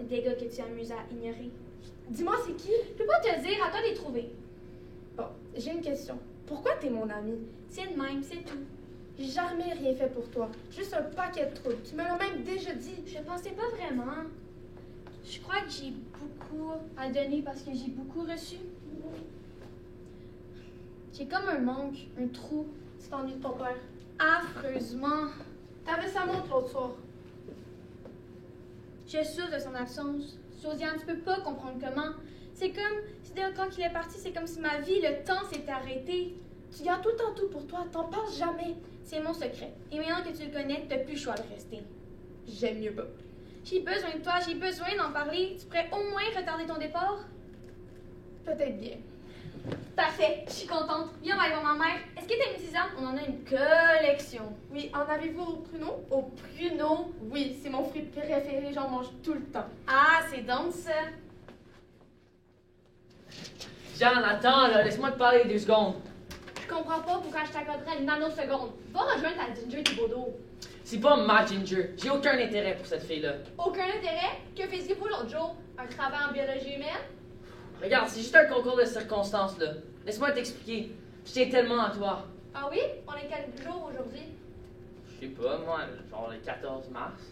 Des gars que tu amuses à ignorer. Dis-moi, c'est qui? Je peux pas te le dire, à toi de les trouver. Bon, j'ai une question. Pourquoi t'es mon amie? C'est de même, c'est tout. J'ai jamais rien fait pour toi. Juste un paquet de troubles. Tu me l'as même déjà dit. Je pensais pas vraiment. Je crois que j'ai beaucoup à donner parce que j'ai beaucoup reçu. J'ai comme un manque, un trou. Tu t'ennuies de ton père. Affreusement. T'avais sa montre l'autre soir. Je souffre de son absence. Josiane, tu peux pas comprendre comment. C'est comme si quand il est parti, c'est comme si ma vie, le temps s'était arrêté. Tu gardes tout le temps tout pour toi. T'en parles jamais. C'est mon secret. Et maintenant que tu le connais, t'as plus le choix de rester. J'aime mieux pas. J'ai besoin de toi, j'ai besoin d'en parler. Tu pourrais au moins retarder ton départ? Peut-être bien. Parfait, je suis contente. Viens, on va aller voir ma mère. Est-ce que t'as une tisane? On en a une collection. Oui, en avez-vous au pruneau? Au pruneau? Oui, c'est mon fruit préféré, j'en mange tout le temps. Ah, c'est donc ça. Jeanne, attends, là, laisse-moi te parler 2 secondes. Je comprends pas pourquoi je t'accorderais une nanoseconde. Va rejoindre ta Ginger Thibodeau. C'est pas ma Ginger. J'ai aucun intérêt pour cette fille-là. Aucun intérêt? Que faisiez-vous l'autre jour? Un travail en biologie humaine? Regarde, c'est juste un concours de circonstances, là. Laisse-moi t'expliquer. Je tiens tellement à toi. Ah oui? On est quel jour aujourd'hui? Je sais pas, moi, genre le 14 mars.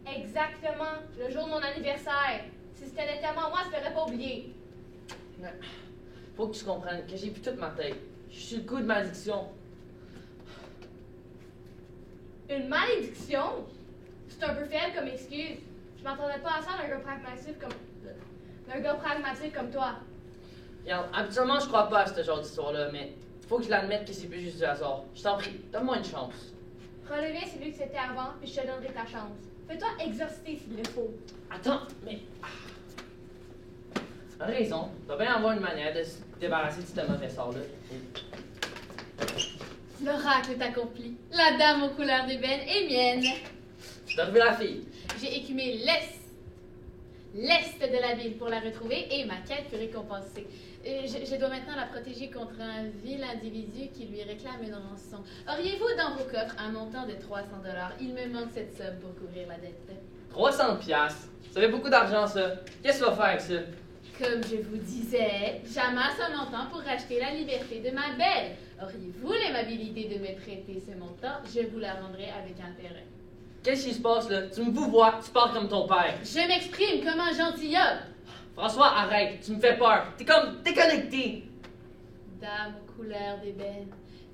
Exactement, le jour de mon anniversaire. Si c'était nécessairement moi, je ne ferais pas oublier. Mais faut que tu comprennes que j'ai plus toute ma tête. Je suis le coup de malédiction. Une malédiction? C'est un peu faible comme excuse. Je m'attendais pas à ça d'un gars pragmatique comme toi. Regarde, habituellement, je crois pas à ce genre d'histoire-là, mais faut que je l'admette que c'est plus juste du hasard. Je t'en prie, donne-moi une chance. Relever celui que c'était avant, puis je te donnerai ta chance. Fais-toi exorciser s'il le faut. Attends, mais... T'as raison. T'as bien avoir une manière de se débarrasser de ce mauvais sort-là. L'oracle est accompli. La dame aux couleurs d'ébène est mienne. T'as revu la fille. J'ai écumé l'est de la ville pour la retrouver et ma quête fut récompensée. Je dois maintenant la protéger contre un vil individu qui lui réclame une rançon. Auriez-vous dans vos coffres un montant de 300 $? Il me manque cette somme pour couvrir la dette. 300 piastres. Ça fait beaucoup d'argent, ça. Qu'est-ce que tu vas faire avec ça? Comme je vous disais, j'amasse un montant pour racheter la liberté de ma belle. Auriez-vous l'aimabilité de me prêter ce montant? Je vous la rendrai avec intérêt. Qu'est-ce qui se passe, là? Tu me vous vois, tu parles comme ton père. Je m'exprime comme un gentilhomme. François, arrête. Tu me fais peur. T'es comme déconnecté. Dame aux couleurs d'ébène,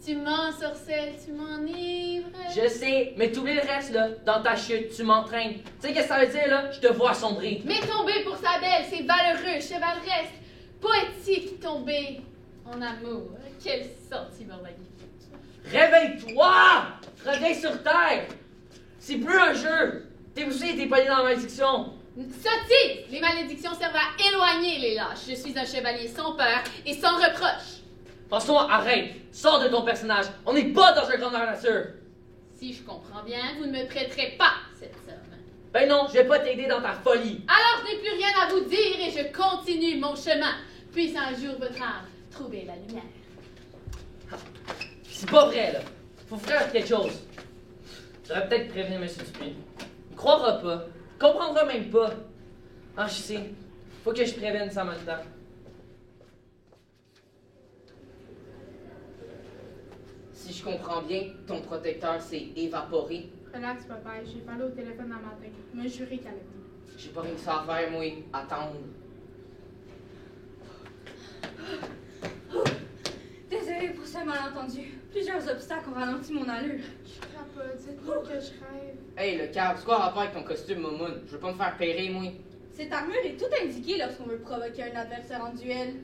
tu m'ensorcelles, tu m'enivres. Je sais, mais t'oublies le reste, là. Dans ta chute, tu m'entraînes. Tu sais qu'est-ce que ça veut dire, là? Je te vois sombrer. Mais tomber pour sa belle, c'est valeureux, chevaleresque, poétique tomber en amour. Quel sentiment magnifique. Réveille-toi! Reviens sur terre! C'est plus un jeu! T'es poussé, t'es pas dans la malédiction! Sottise! Les malédictions servent à éloigner les lâches. Je suis un chevalier sans peur et sans reproche. François, arrête! Sors de ton personnage! On n'est pas dans un grand nature! Si je comprends bien, vous ne me prêterez pas cette somme. Ben non, je vais pas t'aider dans ta folie! Alors je n'ai plus rien à vous dire et je continue mon chemin. Puisse un jour votre âme trouver la lumière. C'est pas vrai, là! Faut faire quelque chose! J'aurais peut-être prévenu M. Dupuis. Il croira pas. Il comprendra même pas. Ah, je sais. Faut que je prévienne ça en même temps. Si je comprends bien, ton protecteur s'est évaporé. Relax, papa. J'ai parlé au téléphone dans ma tête. Il m'a juré qu'elle allait venir. J'ai pas rien que ça à faire, moi. Attendre. Désolée pour ce malentendu. Plusieurs obstacles ont ralenti mon allure. Je capote. Dites-moi que je rêve. Hey, le cave, c'est quoi le rapport avec ton costume, Momoun? Je veux pas me faire pairer, moi. Cette armure est tout indiquée lorsqu'on veut provoquer un adversaire en duel.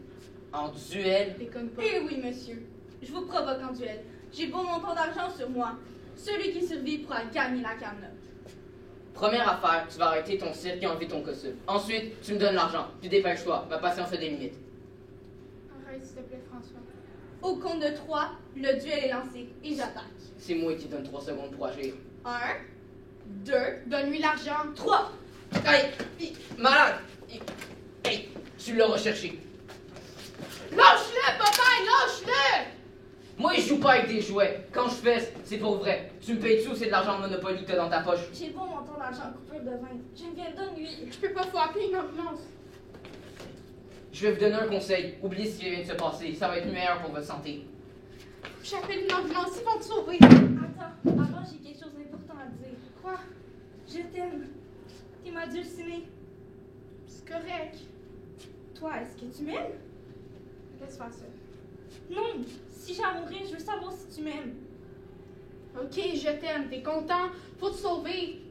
En duel? Déconne pas. Eh oui, monsieur. Je vous provoque en duel. J'ai bon montant d'argent sur moi. Celui qui survit pourra gagner la camelote. Première affaire, tu vas arrêter ton cirque et enlever ton costume. Ensuite, tu me donnes l'argent. Puis dépêche-toi, ma patience a des limites. Arrête, s'il te plaît, François. Au compte de 3, le duel est lancé et j'attaque. C'est moi qui donne 3 secondes pour agir. 1, 2, Donne-lui l'argent. 3. Hey! Malade! Hey! Tu l'as recherché. Lâche-le, papa! Lâche-le! Moi, je joue pas avec des jouets. Quand je fais, c'est pour vrai. Tu me payes-tu ou c'est de l'argent de Monopoly que t'as dans ta poche? J'ai bon montant d'argent en coupure de vin. Geneviève, donne-lui. Je peux pas, faut appeler une ambulance. Je vais vous donner un conseil. Oubliez ce qui vient de se passer. Ça va être meilleur pour votre santé. J'appelle une ambulance, ils vont te sauver. Attends, avant j'ai quelque chose d'important à te dire. Quoi? Je t'aime. T'es ma dulcinée. C'est correct. Toi, est-ce que tu m'aimes? Laisse faire ça. Non. Si j'ai à mourir, je veux savoir si tu m'aimes. Ok, je t'aime. T'es content? Faut te sauver.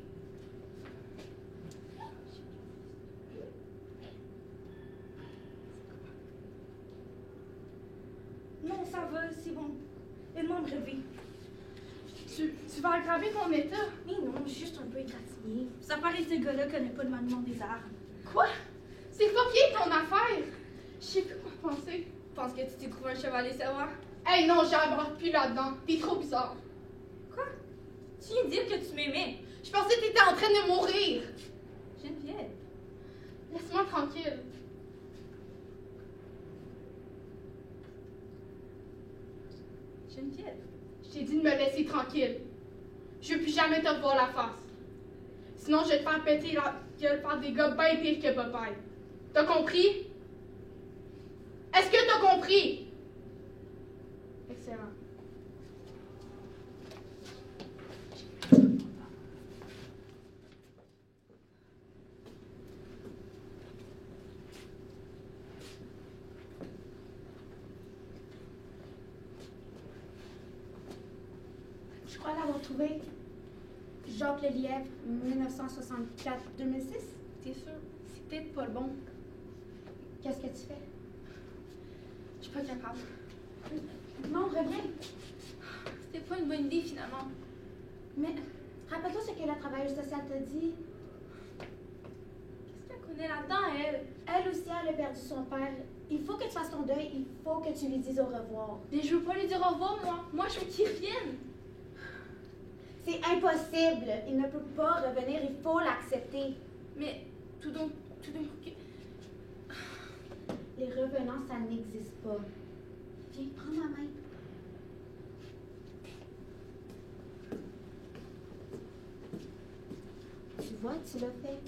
Non, ça va, c'est bon. Aide-moi à me relever. Tu vas aggraver mon état. Mais non, je suis juste un peu égratigné. Ça paraît que ce gars-là connaît pas le maniement des armes. Quoi? C'est pas bien ton affaire. Je sais plus quoi penser. Pense que tu t'es trouvé un chevalier servant? Hey non, j'embarque plus là-dedans. T'es trop bizarre. Quoi? Tu viens de dire que tu m'aimais. Je pensais que t'étais en train de mourir. Geneviève. Laisse-moi tranquille. Geneviève. Je t'ai dit de me laisser tranquille. Je veux plus jamais te voir la face. Sinon, je vais te faire péter la gueule par des gars bien pires que Popeye. T'as compris? Est-ce que t'as compris? Excellent. Je crois l'avoir trouvé. Jacques Lelièvre, 1964-2006. T'es sûr? C'est peut-être pas le bon. Qu'est-ce que tu fais? Je suis pas capable. Non, reviens. C'était pas une bonne idée finalement. Mais rappelle-toi ce que la travailleuse sociale t'a dit. Qu'est-ce qu'elle connaît là-dedans, elle? Elle aussi, elle a perdu son père. Il faut que tu fasses ton deuil. Il faut que tu lui dises au revoir. Mais je veux pas lui dire au revoir, moi. Moi, je veux qu'il revienne. C'est impossible. Il ne peut pas revenir. Il faut l'accepter. Mais tout d'un coup... Les revenants, ça n'existe pas. Viens, prends ma main. Tu vois, tu l'as fait.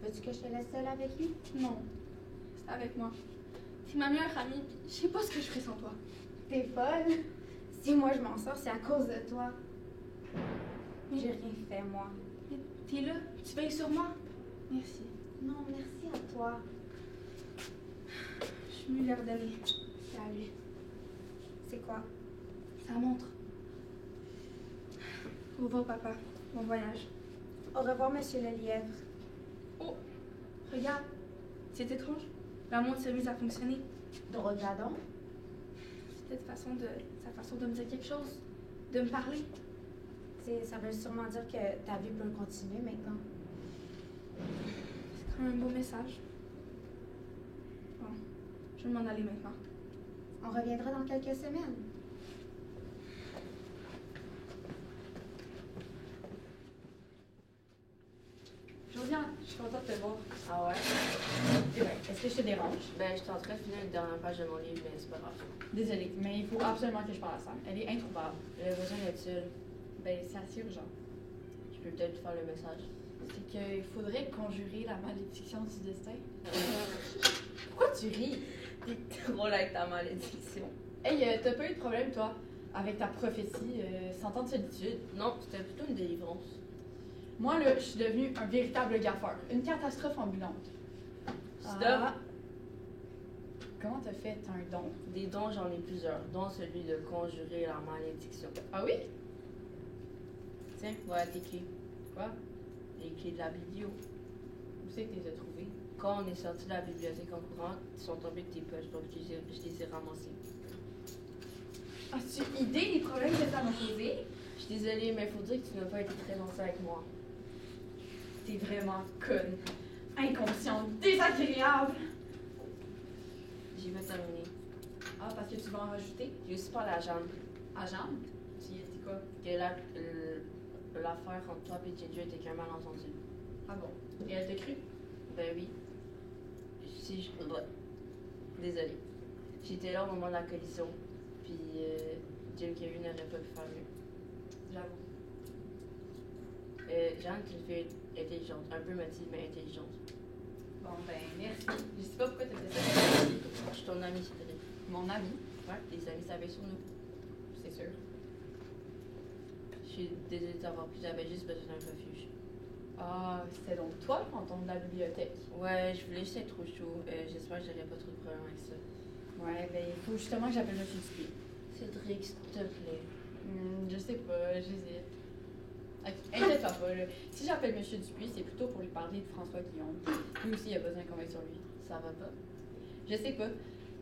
Veux-tu que je te laisse seule avec lui? Non. C'est avec moi. T'es ma meilleure amie. Je sais pas ce que je ferais sans toi. T'es folle. Si moi je m'en sors, c'est à cause de toi. J'ai rien fait, moi. Mais t'es là. Tu veilles sur moi. Merci. Non, merci à toi. Je suis venue leur donner. C'est à lui. C'est quoi? Ça montre. Au revoir, papa. Bon voyage. Au revoir, monsieur Lelièvre. Oh! Regarde. C'est étrange. La montre service a fonctionné. Regarde. C'est peut-être sa façon de me dire quelque chose. De me parler. Ça veut sûrement dire que ta vie peut continuer maintenant. C'est quand même un beau message. Bon. Je vais m'en aller maintenant. On reviendra dans quelques semaines. Josiane, je suis contente de te voir. Ah ouais? Eh bien, est-ce que je te dérange? Ben, j'étais en train de finir la dernière page de mon livre, mais c'est pas grave. Désolée, mais il faut absolument que je parle à Sam. Elle est introuvable. J'avais besoin d'être seule. Ben, c'est assez urgent. Je peux peut-être faire le message. C'est qu'il faudrait conjurer la malédiction du destin. Pourquoi tu ris? T'es drôle avec ta malédiction. Hey, t'as pas eu de problème, toi, avec ta prophétie, 100 ans de solitude? Non, c'était plutôt une délivrance. Moi, là, je suis devenue un véritable gaffeur. Une catastrophe ambulante. Stop! Comment t'as fait? T'as un don? Des dons, j'en ai plusieurs, dont celui de conjurer la malédiction. Ah oui? Tiens, voilà tes clés. Quoi? Les clés de la biblio. Où c'est que tu les as trouvées? Quand on est sorti de la bibliothèque en courant, ils sont tombés de tes poches, donc je les ai ramassés. As-tu idée des problèmes que ça m'a causé? Je suis désolée, mais il faut dire que tu n'as pas été très gentil avec moi. T'es vraiment conne. Inconsciente, désagréable. J'ai pas terminé. Ah, parce que tu vas en rajouter? J'ai aussi parlé à Jeanne. À Jeanne? Tu y as dit quoi? Que l'affaire entre toi et Ginger était qu'un malentendu. Ah bon? Et elle t'a cru? Ben oui. Si je... Désolée. J'étais là au moment de la collision, puis Jim Kevin n'aurait pas pu faire mieux. J'avoue. Jeanne, c'est une fille intelligente, un peu motive, mais intelligente. Bon, ben, merci. Je sais pas pourquoi t'as fait ça. Je suis ton amie, Cédric. Mon ami? Ouais, les amis savaient sur nous. C'est sûr. Je suis désolée de t'avoir pris, j'avais juste besoin d'un refuge. Ah, c'était donc toi le fantôme de la bibliothèque? Ouais, je voulais juste être trop chaud. J'espère que j'aurai pas trop de problèmes avec ça. Ouais, ben, il faut justement que j'appelle Monsieur Dupuis. Cédric, s'il te plaît. Je sais pas, j'hésite. Inquiète-toi pas, là. Si j'appelle Monsieur Dupuis, c'est plutôt pour lui parler de François Guillaume. Lui aussi, il a besoin qu'on aille sur lui. Ça va pas? Je sais pas.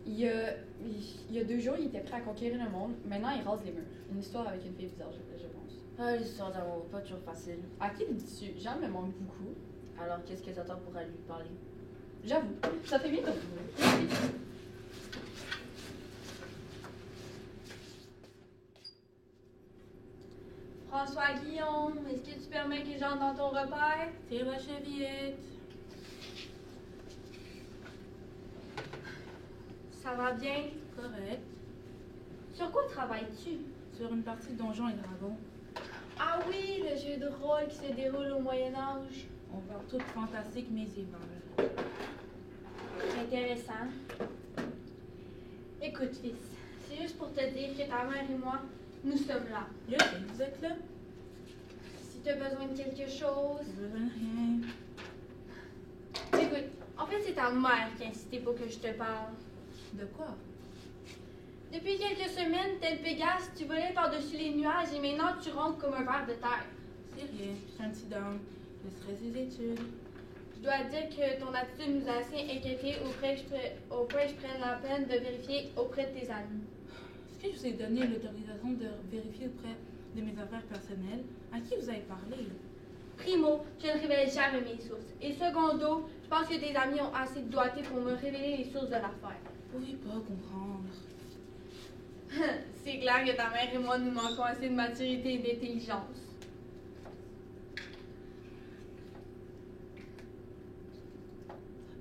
Il y a 2 jours, il était prêt à conquérir le monde. Maintenant, il rase les murs. Une histoire avec une fille bizarre, je pense. Ah, l'histoire d'amour, pas toujours facile. À qui le dis-tu? Jean me manque beaucoup. Alors, qu'est-ce que t'attends pour aller lui parler? J'avoue. Ça fait bien de te retrouver. François Guillaume, est-ce que tu permets que j'entre dans ton repère? C'est ma chevillette. Ça va bien? Correct. Sur quoi travailles-tu? Sur une partie de Donjons et Dragons. Ah oui, le jeu de rôle qui se déroule au Moyen-Âge. On parle tout de fantastique médiéval. Intéressant. Écoute, fils, c'est juste pour te dire que ta mère et moi, nous sommes là. Je sais, vous êtes là. Si tu as besoin de quelque chose... Je veux rien. Écoute, en fait, c'est ta mère qui a insisté pour que je te parle. De quoi? Depuis quelques semaines, tel Pégase, tu volais par-dessus les nuages et maintenant tu rentres comme un ver de terre. C'est rien, je suis un petit down. Je serai ses études. Je dois dire que ton attitude nous a assez inquiétés au point que je prenne la peine de vérifier auprès de tes amis. Est-ce que je vous ai donné l'autorisation de vérifier auprès de mes affaires personnelles? À qui vous avez parlé? Primo, je ne révèle jamais mes sources. Et secondo, je pense que tes amis ont assez de doigté pour me révéler les sources de l'affaire. Vous ne pouvez pas comprendre. C'est clair que ta mère et moi nous manquons assez de maturité et d'intelligence.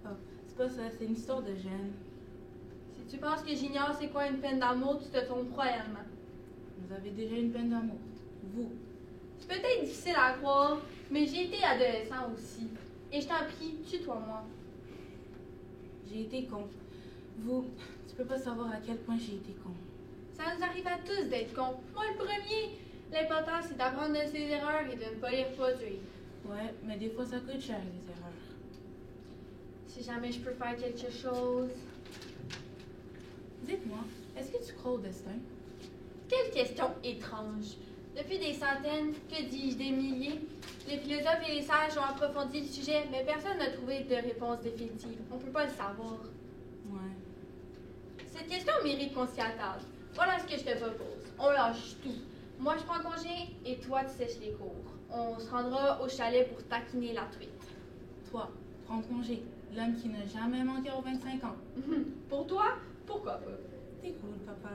Ah, c'est pas ça, c'est une histoire de gêne. Si tu penses que j'ignore c'est quoi une peine d'amour, tu te trompes royalement. Vous avez déjà une peine d'amour. Vous. C'est peut-être difficile à croire, mais j'ai été adolescent aussi. Et je t'en prie, tue-toi-moi. J'ai été con. Vous, tu peux pas savoir à quel point j'ai été con. Ça nous arrive à tous d'être cons. Moi le premier. L'important c'est d'apprendre de ses erreurs et de ne pas les reproduire. Ouais, mais des fois ça coûte cher les erreurs. Si jamais je peux faire quelque chose... Dites-moi, est-ce que tu crois au destin? Quelle question étrange. Depuis des centaines, que dis-je, des milliers, les philosophes et les sages ont approfondi le sujet, mais personne n'a trouvé de réponse définitive. On ne peut pas le savoir. Ouais. Cette question mérite qu'on s'y attarde. Voilà ce que je te propose. On lâche tout. Moi, je prends congé et toi, tu sèches les cours. On se rendra au chalet pour taquiner la truite. Toi, prends congé. L'homme qui n'a jamais manqué aux 25 ans. Pour toi, pourquoi pas? T'es cool, papa.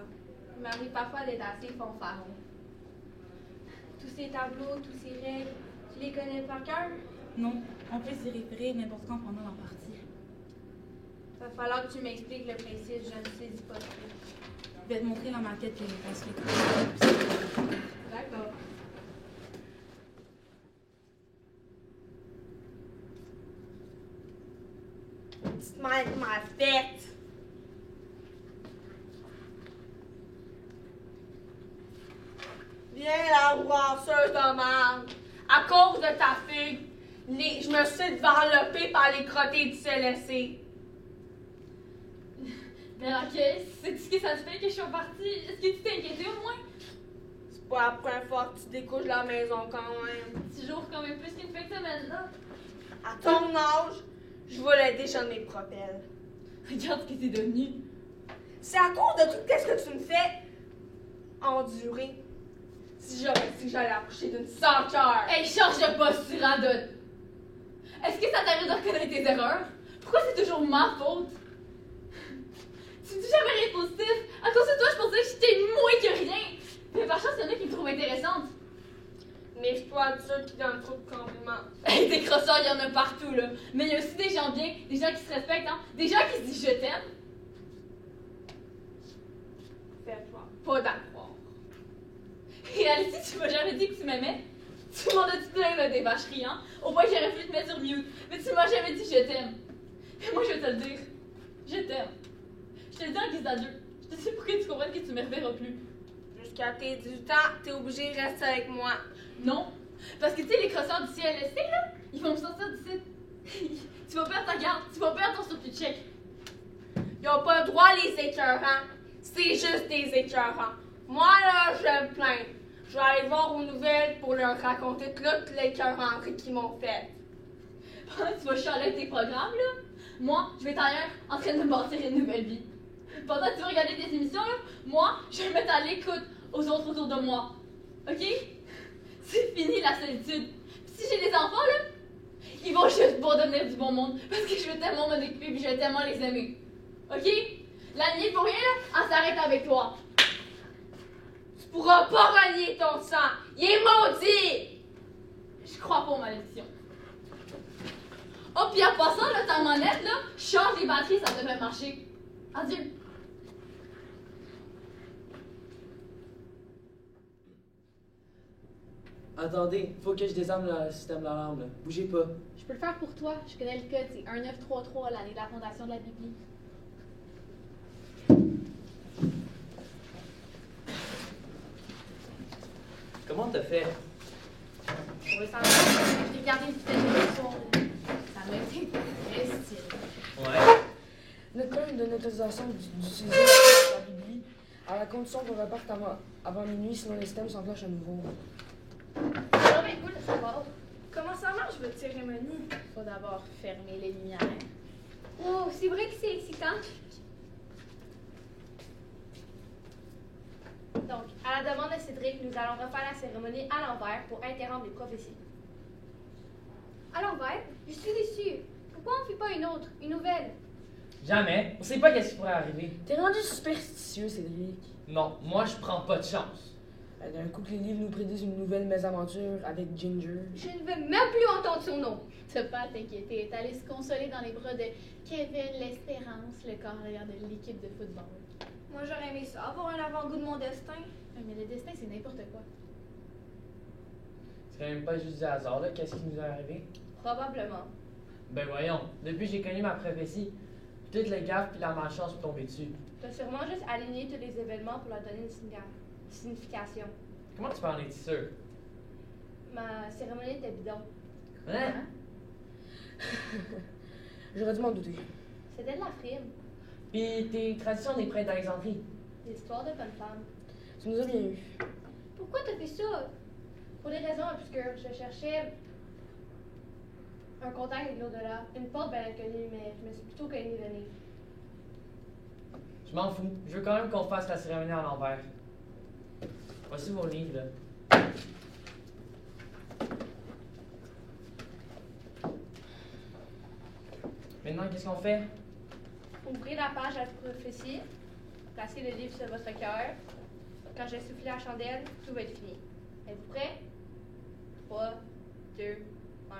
Il m'arrive parfois d'être assez fanfaron. Tous ces tableaux, tous ces règles, tu les connais par cœur? Non, on peut s'y référer n'importe quand pendant la partie. Va falloir que tu m'expliques le principe, je ne saisis pas trop. Je vais te montrer la maquette que j'ai construite. D'accord. Petite mère de ma fête. Viens la brasseuse de merde. À cause de ta fille, je me suis développée par les crottés du CLSC. Ben ok, c'est ce que ça se fait que je suis partie. Est-ce que tu t'es inquiétée au moins? C'est pas la première fois que tu découches la maison quand même. Tu jours quand même plus qu'une fin de semaine là. À ton âge, je voulais déjà mes propelles. Regarde ce que t'es devenu. C'est à cause de tout ce que tu me fais endurer. Si j'aurais su que j'allais accoucher d'une sans cœur. Hey, change de posture, Adot. Est-ce que ça t'arrive de reconnaître tes erreurs? Pourquoi c'est toujours ma faute? Tu me dis jamais rien de positif. À cause de toi, je pensais que j'étais moins que rien. Mais par chance, il y en a qui me trouvent intéressante. Méfie-toi de ceux qui donnent trop de compliments. Hey, des crosseurs, il y en a partout, là. Mais il y a aussi des gens bien, des gens qui se respectent, hein. Des gens qui se disent je t'aime. Fais-toi pas d'accroire. Réalité, tu m'as jamais dit que tu m'aimais. Tu m'en as-tu plein là, des vacheries, hein? Au point que j'aurais pu te mettre sur mute. Mais tu m'as jamais dit je t'aime. Et moi, je vais te le dire. Je t'aime. Je te le dis en guise d'adieu. Je te dis pour que tu comprennes que tu me reverras plus. Jusqu'à tes 18 ans, t'es obligé de rester avec moi. Non. Parce que tu sais, les crosseurs du CLSC, là, ils vont me sortir d'ici. Tu vas perdre ta garde. Tu vas perdre ton surplus de chèque. Ils ont pas le droit, les écœurants. C'est juste des écœurants. Moi, là, je vais me plaindre. Je vais aller voir aux nouvelles pour leur raconter toutes les écœuranteries qu'ils m'ont faites. Tu vas chialer avec tes programmes, là. Moi, je vais être ailleurs en train de me bâtir une nouvelle vie. Pendant que tu vas regarder tes émissions, là, moi, je vais me mettre à l'écoute aux autres autour de moi. OK? C'est fini la solitude. Puis si j'ai des enfants, là, ils vont juste pouvoir devenir du bon monde parce que je vais tellement m'en occuper puis je vais tellement les aimer. OK? La nuit pour rien, là, elle s'arrête avec toi. Tu pourras pas renier ton sang. Il est maudit! Je crois pas aux malédictions. Oh, puis en passant, là, ta manette, là, change les batteries, ça devrait marcher. Adieu. Attendez, faut que je désarme le système d'alarme, là. Bougez pas. Je peux le faire pour toi. Je connais le code, c'est 1933, l'année de la fondation de la Biblie. Comment t'as fait? Pour le savoir, j'ai regardé une petite émission. Ça m'a été très stylé. Ouais. Notre plan de notre utilisation d'utiliser la Bible à condition qu'on reparte avant minuit, sinon les systèmes s'enclenchent à nouveau. C'est vraiment cool de savoir. Comment ça marche, votre cérémonie? Faut d'abord fermer les lumières. Oh, c'est vrai que c'est excitant. Donc, à la demande de Cédric, nous allons refaire la cérémonie à l'envers pour interrompre les prophéties. À l'envers? Je suis déçue. Pourquoi on ne fait pas une autre, une nouvelle? Jamais. On sait pas qu'est-ce qui pourrait arriver. T'es rendu superstitieux, Cédric. Non, moi je prends pas de chance. D'un coup que les livres nous prédisent une nouvelle mésaventure avec Ginger. Je ne veux même plus entendre son nom. T'as pas à t'inquiéter, t'es allé se consoler dans les bras de Kevin L'Espérance, le carrière de l'équipe de football. Moi, j'aurais aimé ça, avoir un avant-goût de mon destin. Mais le destin, c'est n'importe quoi. C'est quand même pas juste du hasard, là. Qu'est-ce qui nous est arrivé? Probablement. Ben voyons, depuis que j'ai connu ma prophétie, toutes les gaffes puis la malchance sont tombées dessus. Tu as sûrement juste aligné tous les événements pour leur donner une signification. Comment tu peux en être sûr? Ma cérémonie était bidon. Hein? J'aurais dû m'en douter. C'était de la frime. Pis tes traditions des prêtres d'Alexandrie? Des histoires de bonnes femmes. Tu nous as bien eu. Pourquoi t'as fait ça? Pour des raisons obscures. Je cherchais un contact avec l'au-delà, une porte bien inconnue, mais je me suis plutôt connue venir. Je m'en fous. Je veux quand même qu'on fasse la cérémonie à l'envers. Voici vos livres, là. Maintenant, qu'est-ce qu'on fait? Ouvrez la page à la prophétie, placez le livre sur votre cœur. Quand je souffle la chandelle, tout va être fini. Êtes-vous prêts? 3, 2, 1.